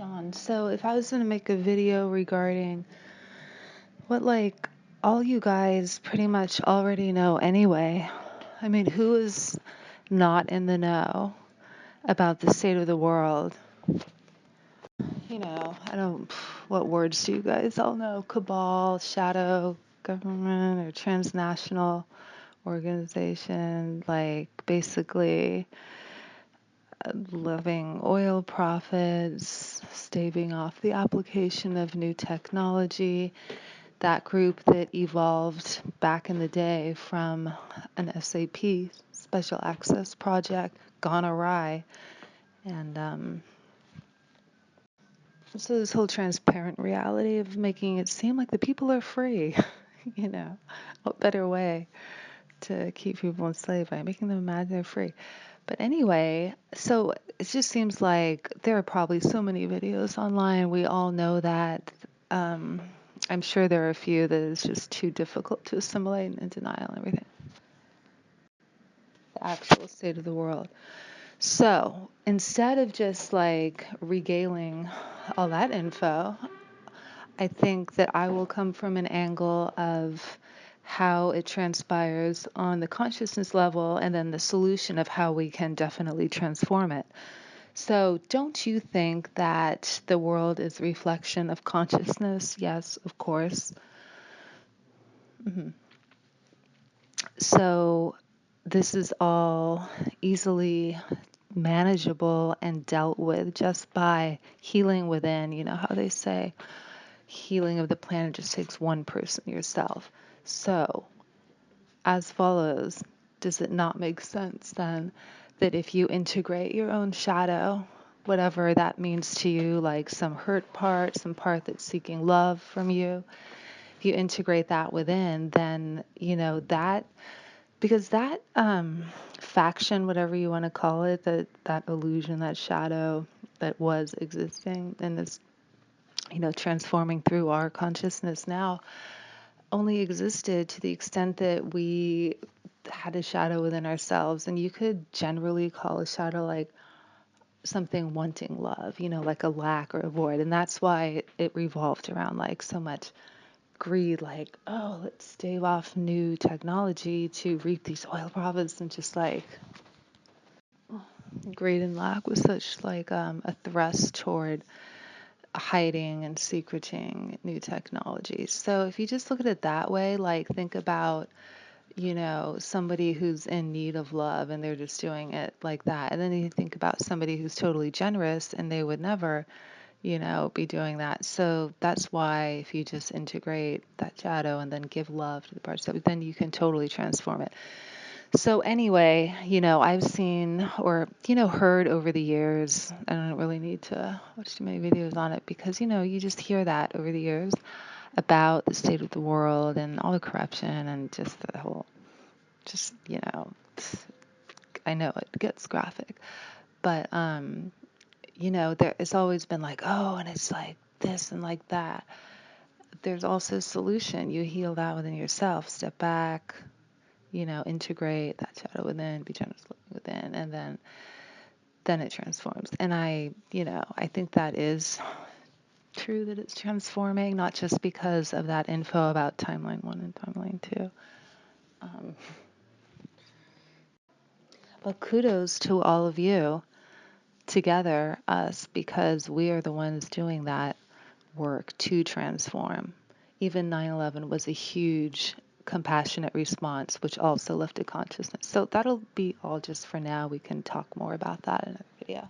on. So if I was going to make a video regarding what all you guys pretty much already know anyway. I mean, who is not in the know about the state of the world? What words do you guys all know? Cabal, shadow government, or transnational organization, basically living oil profits, staving off the application of new technology. That group that evolved back in the day from an SAP, Special Access Project, gone awry. And so this whole transparent reality of making it seem like the people are free, what better way to keep people enslaved by making them imagine they're free. But anyway, so it just seems like there are probably so many videos online. We all know that. I'm sure there are a few that is just too difficult to assimilate and denial and everything. The actual state of the world. So instead of just regaling all that info, I think that I will come from an angle of how it transpires on the consciousness level and then the solution of how we can definitely transform it. So don't you think that the world is a reflection of consciousness? Yes, of course. So this is all easily manageable and dealt with just by healing within. You know how they say healing of the planet just takes one person, yourself. So as follows, does it not make sense then that if you integrate your own shadow, whatever that means to you, like some hurt part, some part that's seeking love from you, if you integrate that within, then because that faction, whatever you want to call it, that illusion, that shadow that was existing and is transforming through our consciousness now, only existed to the extent that we had a shadow within ourselves. And you could generally call a shadow like something wanting love, like a lack or a void. And that's why it revolved around so much greed, let's stave off new technology to reap these oil profits, and just greed and lack was such a thrust toward hiding and secreting new technologies. So if you just look at it that way, think about somebody who's in need of love and they're just doing it like that. And then you think about somebody who's totally generous and they would never, be doing that. So that's why if you just integrate that shadow and then give love to the parts of it, then you can totally transform it. So anyway, I've seen or, heard over the years, I don't really need to watch too many videos on it because, you just hear that over the years about the state of the world and all the corruption and just the whole, I know it gets graphic, but, it's always been oh, and it's like this and like that. There's also a solution. You heal that within yourself. Step back, integrate that shadow within, be generous within, and then it transforms. And I think that is true that it's transforming, not just because of that info about timeline 1 and timeline 2. But kudos to all of you together, us, because we are the ones doing that work to transform. Even 9/11 was a huge compassionate response, which also lifted consciousness. So that'll be all just for now. We can talk more about that in a video.